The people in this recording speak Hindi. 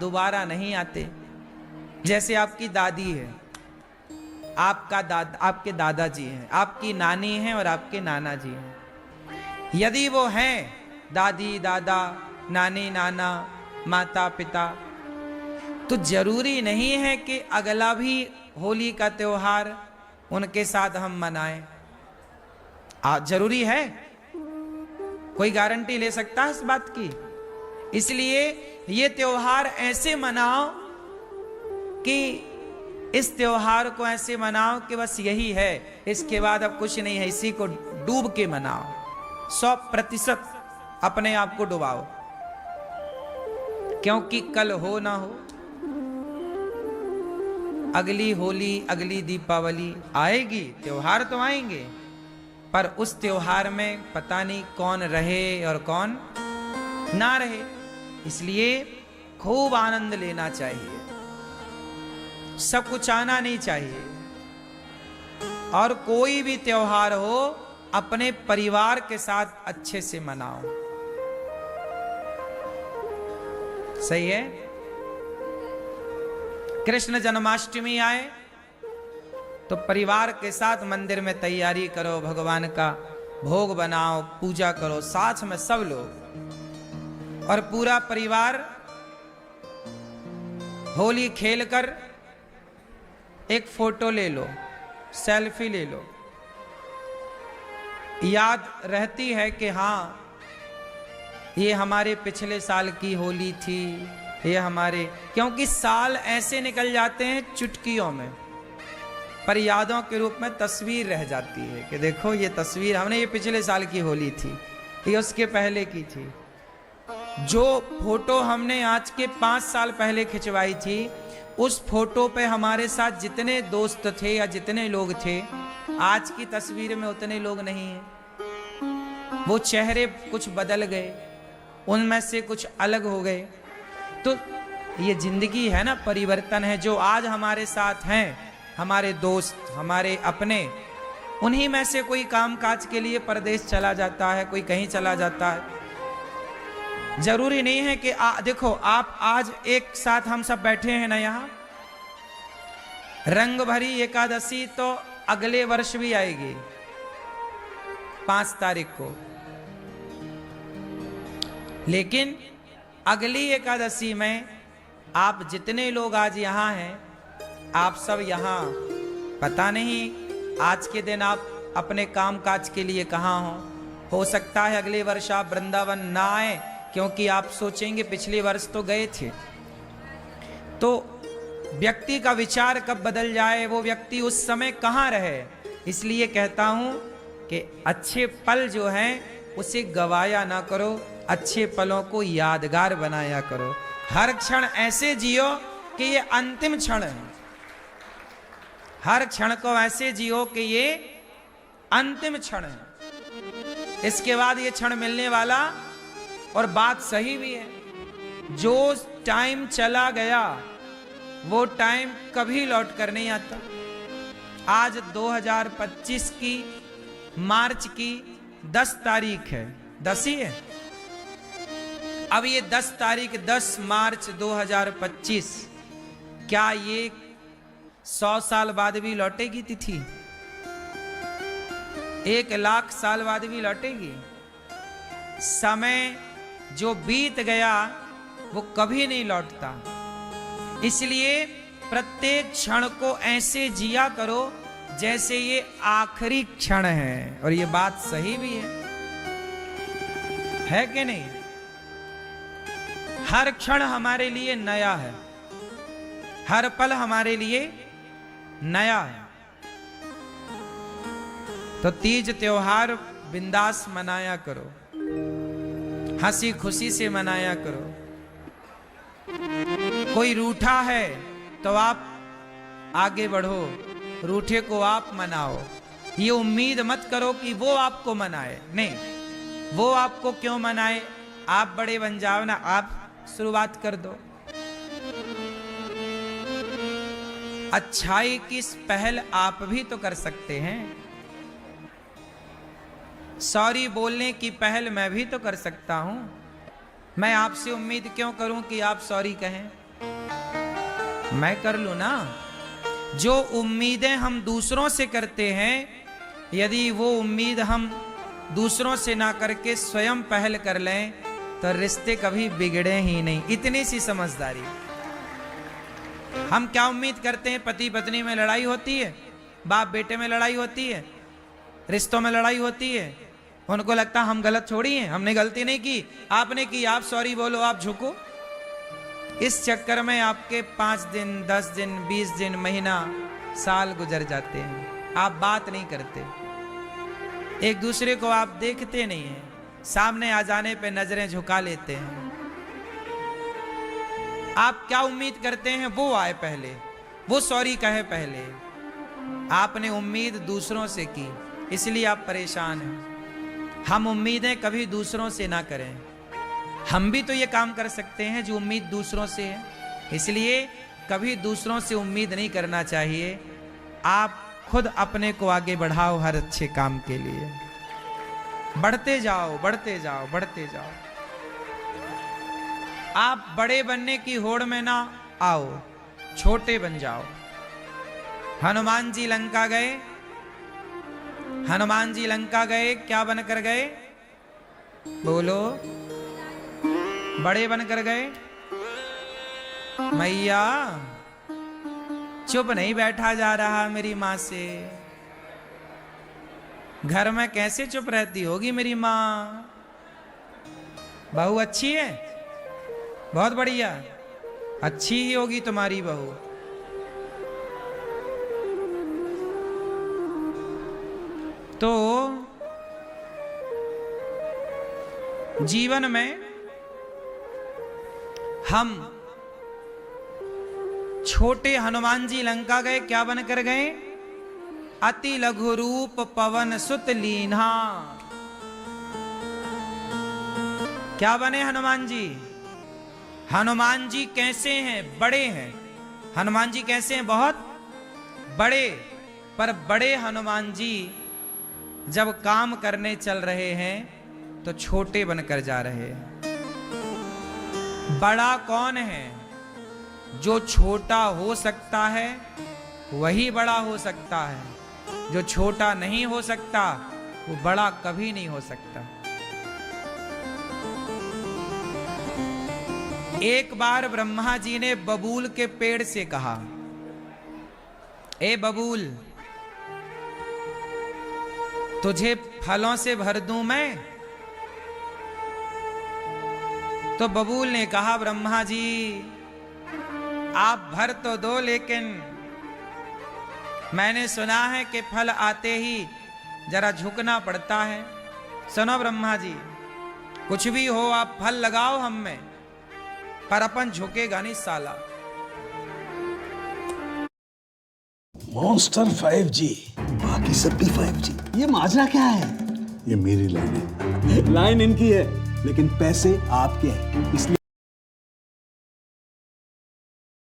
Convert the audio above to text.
दोबारा नहीं आते। जैसे आपकी दादी है, आपके दादाजी हैं, आपकी नानी हैं और आपके नाना जी हैं। यदि वो हैं दादी दादा नानी नाना माता पिता, तो जरूरी नहीं है कि अगला भी होली का त्योहार उनके साथ हम मनाएं। जरूरी है? कोई गारंटी ले सकता है इस बात की? इसलिए ये त्योहार ऐसे मनाओ कि इस त्योहार को ऐसे मनाओ कि बस यही है, इसके बाद अब कुछ नहीं है, इसी को डूब के मनाओ। 100% अपने आप को डुबाओ, क्योंकि कल हो ना हो अगली होली, अगली दीपावली आएगी। त्योहार तो आएंगे, पर उस त्योहार में पता नहीं कौन रहे और कौन ना रहे। इसलिए खूब आनंद लेना चाहिए, सब कुछ आना नहीं चाहिए। और कोई भी त्योहार हो अपने परिवार के साथ अच्छे से मनाओ। सही है? कृष्ण जन्माष्टमी आए तो परिवार के साथ मंदिर में तैयारी करो, भगवान का भोग बनाओ, पूजा करो, साथ में सब लोग और पूरा परिवार होली खेलकर एक फोटो ले लो, सेल्फी ले लो। याद रहती है कि हाँ ये हमारे पिछले साल की होली थी, ये हमारे, क्योंकि साल ऐसे निकल जाते हैं चुटकियों में, पर यादों के रूप में तस्वीर रह जाती है कि देखो ये तस्वीर, हमने ये पिछले साल की होली थी, ये उसके पहले की थी। जो फोटो हमने आज के 5 साल पहले खिंचवाई थी, उस फोटो पे हमारे साथ जितने दोस्त थे या जितने लोग थे, आज की तस्वीर में उतने लोग नहीं हैं। वो चेहरे कुछ बदल गए, उनमें से कुछ अलग हो गए। तो ये जिंदगी है ना, परिवर्तन है। जो आज हमारे साथ हैं, हमारे दोस्त, हमारे अपने, उन्हीं में से कोई कामकाज के लिए परदेश चला जाता है, कोई कहीं चला जाता है। जरूरी नहीं है कि देखो आप आज एक साथ हम सब बैठे हैं ना यहाँ, रंग भरी एकादशी तो अगले वर्ष भी आएगी 5 तारीख को, लेकिन अगली एकादशी में आप जितने लोग आज यहाँ हैं, आप सब यहाँ, पता नहीं आज के दिन आप अपने काम काज के लिए कहाँ हो सकता है अगले वर्ष आप वृंदावन ना आए, क्योंकि आप सोचेंगे पिछले वर्ष तो गए थे। तो व्यक्ति का विचार कब बदल जाए, वो व्यक्ति उस समय कहाँ रहे। इसलिए कहता हूं कि अच्छे पल जो हैं उसे गवाया ना करो, अच्छे पलों को यादगार बनाया करो। हर क्षण ऐसे जियो कि ये अंतिम क्षण है, हर क्षण को ऐसे जियो कि ये अंतिम क्षण है, इसके बाद ये क्षण मिलने वाला। और बात सही भी है, जो टाइम चला गया वो टाइम कभी लौट कर नहीं आता। आज 2025 की मार्च की 10 तारीख है, 10 ही है। अब ये 10 तारीख 10 मार्च 2025, क्या ये 100 साल बाद भी लौटेगी तिथि? 1 लाख साल बाद भी लौटेगी? समय जो बीत गया वो कभी नहीं लौटता। इसलिए प्रत्येक क्षण को ऐसे जिया करो जैसे ये आखिरी क्षण है। और ये बात सही भी है कि नहीं? हर क्षण हमारे लिए नया है, हर पल हमारे लिए नया है। तो तीज त्योहार बिंदास मनाया करो, हंसी खुशी से मनाया करो। कोई रूठा है तो आप आगे बढ़ो, रूठे को आप मनाओ। ये उम्मीद मत करो कि वो आपको मनाए, नहीं, वो आपको क्यों मनाए, आप बड़े बन जाओ ना, आप शुरुआत कर दो। अच्छाई की पहल आप भी तो कर सकते हैं। सॉरी बोलने की पहल मैं भी तो कर सकता हूं। मैं आपसे उम्मीद क्यों करूं कि आप सॉरी कहें? मैं कर लूं ना। जो उम्मीदें हम दूसरों से करते हैं, यदि वो उम्मीद हम दूसरों से ना करके स्वयं पहल कर लें तो रिश्ते कभी बिगड़े ही नहीं। इतनी सी समझदारी। हम क्या उम्मीद करते हैं? पति पत्नी में लड़ाई होती है, बाप बेटे में लड़ाई होती है, रिश्तों में लड़ाई होती है। उनको लगता हम गलत छोड़ी हैं, हमने गलती नहीं की, आपने की, आप सॉरी बोलो, आप झुको। इस चक्कर में आपके 5 दिन 10 दिन 20 दिन महीना साल गुजर जाते हैं। आप बात नहीं करते, एक दूसरे को आप देखते नहीं हैं, सामने आ जाने पे नजरें झुका लेते हैं। आप क्या उम्मीद करते हैं? वो आए पहले, वो सॉरी कहे पहले। आपने उम्मीद दूसरों से की, इसलिए आप परेशान हैं। हम उम्मीदें कभी दूसरों से ना करें। हम भी तो ये काम कर सकते हैं जो उम्मीद दूसरों से है, इसलिए कभी दूसरों से उम्मीद नहीं करना चाहिए। आप खुद अपने को आगे बढ़ाओ हर अच्छे काम के लिए। बढ़ते जाओ, बढ़ते जाओ, बढ़ते जाओ। आप बड़े बनने की होड़ में ना आओ, छोटे बन जाओ। हनुमान जी लंका गए, हनुमान जी लंका गए, क्या बनकर गए? बोलो। बड़े बनकर गए। मैया चुप नहीं बैठा जा रहा मेरी माँ से। घर में कैसे चुप रहती होगी मेरी माँ? बहू अच्छी है? बहुत बढ़िया, अच्छी ही होगी तुम्हारी बहू। तो जीवन में हम छोटे हनुमान जी लंका गए, क्या बनकर गए? अति लघु रूप पवन सुत लीन्हा। क्या बने हनुमान जी? हनुमान जी कैसे हैं? बड़े हैं। हनुमान जी कैसे हैं? बहुत बड़े। पर बड़े हनुमान जी जब काम करने चल रहे हैं तो छोटे बनकर जा रहे हैं। बड़ा कौन है? जो छोटा हो सकता है वही बड़ा हो सकता है। जो छोटा नहीं हो सकता वो बड़ा कभी नहीं हो सकता। एक बार ब्रह्मा जी ने बबूल के पेड़ से कहा, ए बबूल, तुझे फलों से भर दूं मैं? तो बबूल ने कहा, ब्रह्मा जी आप भर तो दो, लेकिन मैंने सुना है कि फल आते ही जरा झुकना पड़ता है। सुनो ब्रह्मा जी, कुछ भी हो आप फल लगाओ हम में, पर अपन झुकेगा नहीं साला। मॉन्स्टर 5G, बाकी सब भी 5G। ये माजरा क्या है? ये मेरी लाइन है। लाइन इनकी है लेकिन पैसे आपके हैं, इसलिए